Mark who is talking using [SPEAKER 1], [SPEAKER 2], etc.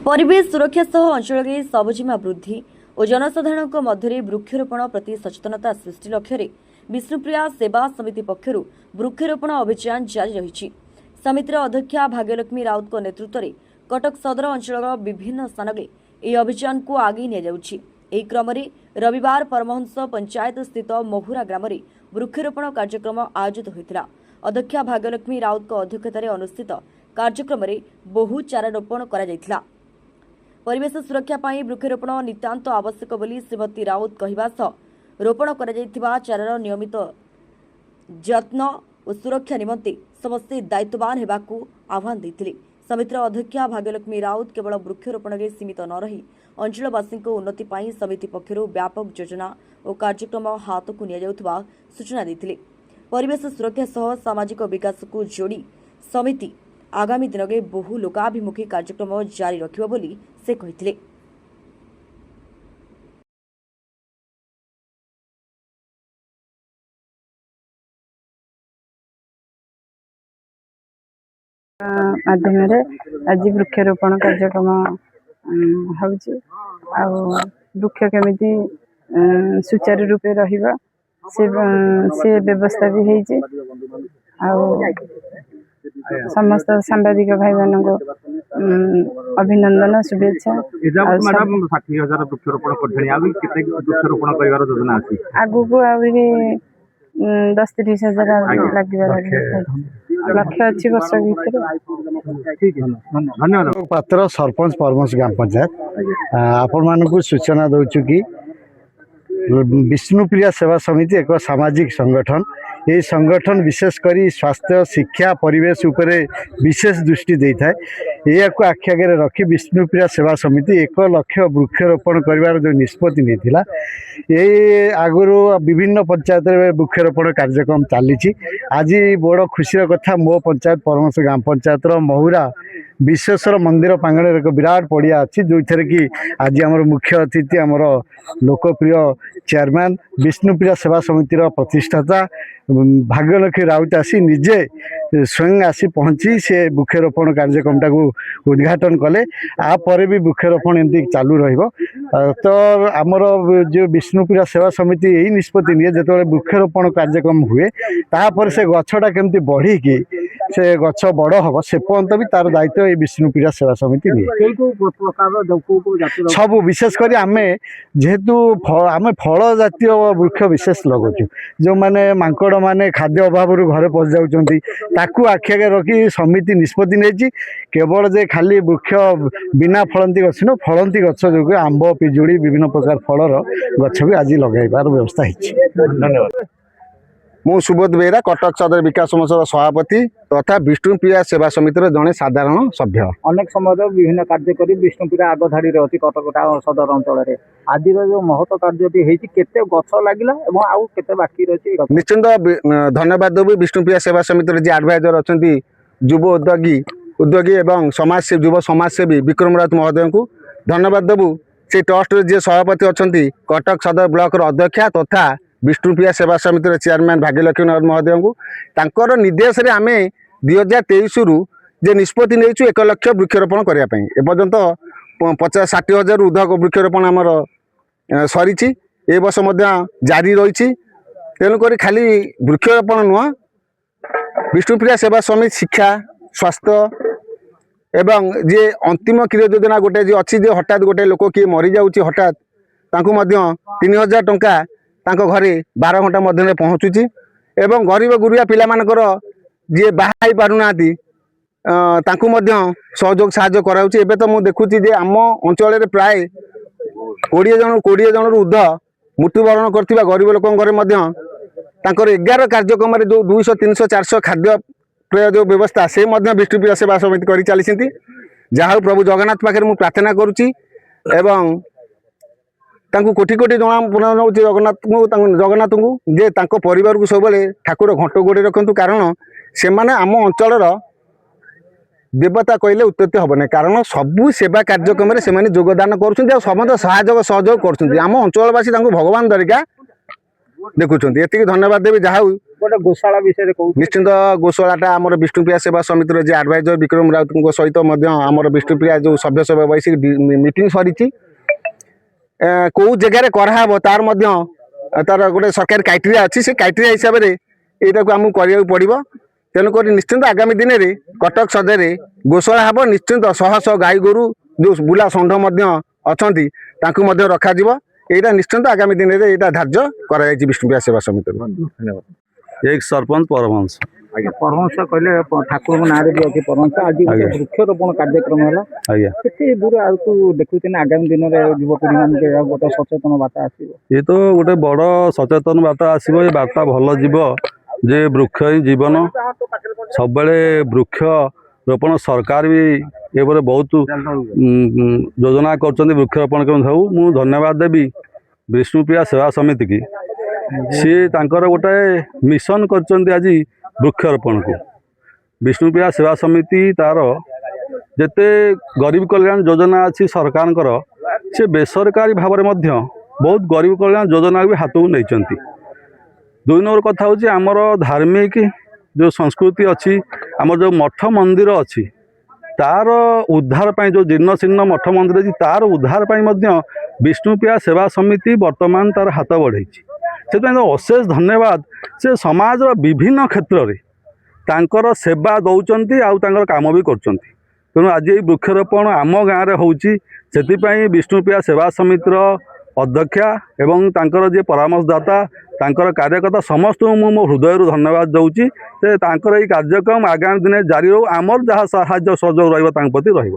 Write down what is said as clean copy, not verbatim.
[SPEAKER 1] परिवेश सुरक्षा सह अंचल सबुजिमा वृद्धि और जनसाधारण मध्य वृक्षरोपण प्रति सचेतनता सृष्टि लक्ष्य विष्णुप्रिया सेवा समिति पक्षर वृक्षरोपण अभियान जारी रही। समितिर अध्यक्षा भाग्यलक्ष्मी राउत नेतृत्व में कटक सदर अंचल विभिन्न स्थान में यह अभियान को आगे नि क्रम रविवार परमहंस पंचायत स्थित महुरा ग्राम में वृक्षरोपण कार्यक्रम आयोजित होता। अध्यक्षा भाग्यलक्ष्मी राउत अध्यक्षतार अनुष्ठित कार्यक्रम में बहु चारारोपण कर परिवेश सुरक्षा पाई वृक्षरोपण नितांत आवश्यक बोली श्रीमती राउत कहवा सह रोपण करा चारार नियमित जत्न और सुरक्षा निमंते समस्ते दायित्ववान होगाकू आह्वान देते। समितिर अध्यक्षा भाग्यलक्ष्मी राउत केवल वृक्षरोपण में सीमित न रही अंचलवासी उन्नति पाई समिति पक्षर व्यापक योजना और कार्यक्रम हाथ को निया सूचना देते। परिवेश सुरक्षा सह सामाजिक विकास को जोड़ी समिति आगामी दिन में बहु लोकाभिमुखी कार्यक्रम जारी रखिबो बोली से कहिथिले।
[SPEAKER 2] माध्यम आज वृक्षरोपण कार्यक्रम वृक्ष केमिति सुचारू रूपे रहिबा से व्यवस्था भी है। समस्त सांबादिक भाई मान को अभिनंदन शुभेच्छा। आगु को आगे 10-30 हजार लगे लक्ष्य अच्छी वर्ष
[SPEAKER 3] भर पात्र सरपंच परमस ग्राम पंचायत आपण मानक सूचना दौचु कि विष्णुप्रिया सेवा समिति एक सामाजिक संगठन। ये संगठन विशेषकर स्वास्थ्य शिक्षा परिवेश उपरे विशेष दृष्टि दे था। यह आखि आगे रखी विष्णुप्रिया सेवा समिति 1 लाख वृक्षरोपण कर जो निष्पत्ति नहीं ये आगुरी विभिन्न पंचायत वृक्षरोपण कार्यक्रम चली। आज बड़ खुशी कथा मो पंचायत परमस ग्राम पंचायत महुरा विश्वेश्वर मंदिर प्रांगण एक विराट पड़िया अच्छी जो थे कि आज आम मुख्य अतिथि आमर लोकप्रिय चेयरमैन विष्णुप्रिया सेवा समितिर प्रतिष्ठाता भाग्यलक्ष्मी राउत आसी निजे स्वयं आसी पहुँची से वृक्षरोपण कार्यक्रम टाक उद्घाटन कले। आपर भी वृक्षरोपण एमती चालू तो आमर जो विष्णुप्रिया सेवा समिति यही निष्पत्ति निए जो वृक्षरोपण कार्यक्रम हुए तापर से गछटा केमती बढ़ी कि से गछ बड़ हम से पर्यंत भी तार दायित्व ये विष्णुप्रिया सेवा समिति निए। सब विशेषकर आम जेहेतु आम फल जातीय वृक्ष विशेष लगाऊँ जो मैंने मांकड़ माने खाद्य अभाव घरे पशि जाऊँ आखि आगे रखी समिति निष्पत्ति नहीं केवल जे खाली वृक्ष बिना फलंती गछ न फलंती गछ जो आंब पिजुड़ी विभिन्न प्रकार फलर गछ भी आज लगाइबार व्यवस्था है। धन्यवाद।
[SPEAKER 4] मु सुबोध बेहरा कटक सदर विकास मंचर सभापति तथा विष्णुप्रिया सेवा समितिर जड़े साधारण सभ्य।
[SPEAKER 5] अनेक समय विभिन्न कार्य कर विष्णुप्रिया आग धाड़ी अच्छी कटक सदर अंचल में आज जो महत्व कार्य केते गछ लगिला एवं आउ केते बाकी रही
[SPEAKER 4] निश्चिंत धन्यवाद देवी विष्णुप्रिया सेवा समितिर जी एडवाइजर अच्छा युव उद्योगी एवं समाज युव समाजसेवी विक्रम राउत महोदय को धन्यवाद देवु। से ट्रस्ट जी सभापति अच्छा कटक सदर ब्लॉक अध्यक्षा तथा विष्णुप्रिया सेवा समितिर चेयरमैन भाग्यलक्ष्मी राउत महोदय को तांकर निर्देश रे आमे 2023 रु जे निष्पत्ति नहीं 1 लाख वृक्षरोपण करने एपर्यंत 50-60 हजार ऊर्ध्व वृक्षरोपण आमर सरी ए वर्ष जारी रही। तेणुक खाली वृक्षरोपण नुह विष्णुप्रिया सेवा समिति शिक्षा स्वास्थ्य एवं जे अंतिम क्रिया योजना गोटे जे अच्छी जे हठात गोटे लोक किए मरी जाऊँगी हठात 3000 टंका तांको घरे 12 घंटा मध्य पहुँचुची एवं गरीब गुरुआ पिला मानकर जी बाहा पारुना सहयोग साहाय्य कराउची। एबे तो मु देखुची जे आम अंचल प्राय 20 जन ऊर्ध्व मृत्युवरण करथिबा गरीब लोक घरे 11 कार्यक्रम जो 200-300-400 खाद्य पेय जो व्यवस्था से विष्णुप्रिया सेवा समिति कर चली। जहाँ प्रभु जगन्नाथ पाखे मुझे प्रार्थना करुच्ची एवं तांको कोटि कोटि जगन्नाथ को जे तांको परिवार को सब ठाकुर घंट गोड़े रखु कारण से माने आम अंचल देवता कहले उत्पत्ति हम ना कारण सबू सेवा कार्यक्रम से योगदान कर सहयोग कर आम अंचलवासी भगवान दरिका देखुं। ये धन्यवाद देवी जहाँ
[SPEAKER 5] ଗୋଟେ ଗୋଶାଳା ବିଷୟରେ କହୁଥିଲେ।
[SPEAKER 4] ନିଶ୍ଚିନ୍ତ ଗୋଶାଳାଟା ଆମର ବିଷ୍ଣୁପ୍ରିୟା ସେବା ସମିତିର ଯେ ଆଡଭାଇଜର ବିକ୍ରମ ରାଉତଙ୍କ ସହିତ ମଧ୍ୟ ଆମର ବିଷ୍ଣୁପ୍ରିୟା ଯେଉଁ ସଭ୍ୟ ସଭା ବୈଶିକ ମିଟିଂ ସରିଛି। କେଉଁ ଜାଗାରେ କରାହେବ ତାର ମଧ୍ୟ ତାର ଗୋଟେ ସରକାରୀ କ୍ରାଇଟେରିଆ ଅଛି। ସେ କ୍ରାଇଟେରିଆ ହିସାବରେ ଏଇଟାକୁ ଆମକୁ କରିବାକୁ ପଡ଼ିବ। ତେଣୁକରି ନିଶ୍ଚିନ୍ତ ଆଗାମୀ ଦିନରେ କଟକ ସଦରରେ ଗୋଶାଳା ହେବ। ନିଶ୍ଚିନ୍ତ ଶହ ଶହ ଗାଈ ଗୋରୁ ଯେଉଁ ବୁଲା ଷଣ୍ଢ ମଧ୍ୟ ଅଛନ୍ତି ତାଙ୍କୁ ମଧ୍ୟ ରଖାଯିବ। এইটা নিশ্চিন্ত আগামী দিনের এইটা ধার্য করা যাইছে বিষ্ণুপ্রিয়া সেবা সমিতি। ধন্যবাদ।
[SPEAKER 6] এক ସରପଞ୍ଚ ପରମହଂସ।
[SPEAKER 5] ଆଜ୍ଞା ପରମହଂସ କହିଲେ ଠାକୁରଙ୍କ ନାଁରେ ବି ଅଛି ପରମହଂସ। ଆଜି ଗୋଟେ ବୃକ୍ଷରୋପଣ କାର୍ଯ୍ୟକ୍ରମ ହେଲା।
[SPEAKER 6] ଆଜ୍ଞା
[SPEAKER 5] କେତେ ଦୂର ଆଗକୁ ଦେଖୁଛନ୍ତି ଆଗାମୀ ଦିନରେ ଯୁବପିଢ଼ି ମାନଙ୍କୁ ଗୋଟେ ସଚେତନ ବାର୍ତ୍ତା ଆସିବ?
[SPEAKER 6] ଏ ତ ଗୋଟେ ବଡ଼ ସଚେତନ ବାର୍ତ୍ତା ଆସିବ। ଏ ବାର୍ତ୍ତା ଭଲ ଯିବ ଯେ ବୃକ୍ଷ ହିଁ ଜୀବନ। ସବୁବେଳେ ବୃକ୍ଷ ରୋପଣ ସରକାର ବି ଏପରେ ବହୁତ ଯୋଜନା କରୁଛନ୍ତି ବୃକ୍ଷରୋପଣ କେମିତି ହଉ। ମୁଁ ଧନ୍ୟବାଦ ଦେବି ବିଷ୍ଣୁପ୍ରିୟା ସେବା ସମିତି କି। ସିଏ ତାଙ୍କର ଗୋଟେ ମିଶନ କରିଛନ୍ତି ଆଜି ବୃକ୍ଷରୋପଣକୁ। ବିଷ୍ଣୁପ୍ରିୟା ସେବା ସମିତି ତାର ଯେତେ ଗରିବ କଲ୍ୟାଣ ଯୋଜନା ଅଛି ସରକାରଙ୍କର, ସେ ବେସରକାରୀ ଭାବରେ ମଧ୍ୟ ବହୁତ ଗରିବ କଲ୍ୟାଣ ଯୋଜନା ବି ହାତକୁ ନେଇଛନ୍ତି। 2 ନମ୍ବର କଥା ହେଉଛି ଆମର ଧାର୍ମିକ ଯେଉଁ ସଂସ୍କୃତି ଅଛି, ଆମର ଯେଉଁ ମଠ ମନ୍ଦିର ଅଛି ତାର ଉଦ୍ଧାର ପାଇଁ, ଯେଉଁ ଜୀର୍ଣ୍ଣ ଶୀର୍ଣ୍ଣ ମଠ ମନ୍ଦିର ଅଛି ତାର ଉଦ୍ଧାର ପାଇଁ ମଧ୍ୟ ବିଷ୍ଣୁପ୍ରିୟା ସେବା ସମିତି ବର୍ତ୍ତମାନ ତାର ହାତ ବଢ଼େଇଛି। ସେଥିପାଇଁ ଅଶେଷ ଧନ୍ୟବାଦ। ସେ ସମାଜର ବିଭିନ୍ନ କ୍ଷେତ୍ରରେ ତାଙ୍କର ସେବା ଦେଉଛନ୍ତି ଆଉ ତାଙ୍କର କାମ ବି କରୁଛନ୍ତି। ତେଣୁ ଆଜି ଏଇ ବୃକ୍ଷରୋପଣ ଆମ ଗାଁରେ ହେଉଛି। ସେଥିପାଇଁ ବିଷ୍ଣୁପ୍ରିୟା ସେବା ସମିତିର ଅଧ୍ୟକ୍ଷା ଏବଂ ତାଙ୍କର ଯିଏ ପରାମର୍ଶଦାତା, ତାଙ୍କର କାର୍ଯ୍ୟକର୍ତ୍ତା ସମସ୍ତଙ୍କୁ ମୁଁ ମୋ ହୃଦୟରୁ ଧନ୍ୟବାଦ ଦେଉଛି ଯେ ତାଙ୍କର ଏଇ କାର୍ଯ୍ୟକ୍ରମ ଆଗାମୀ ଦିନେ ଜାରି ରହୁ। ଆମର ଯାହା ସାହାଯ୍ୟ ସହଯୋଗ ରହିବ ତାଙ୍କ ପ୍ରତି ରହିବ।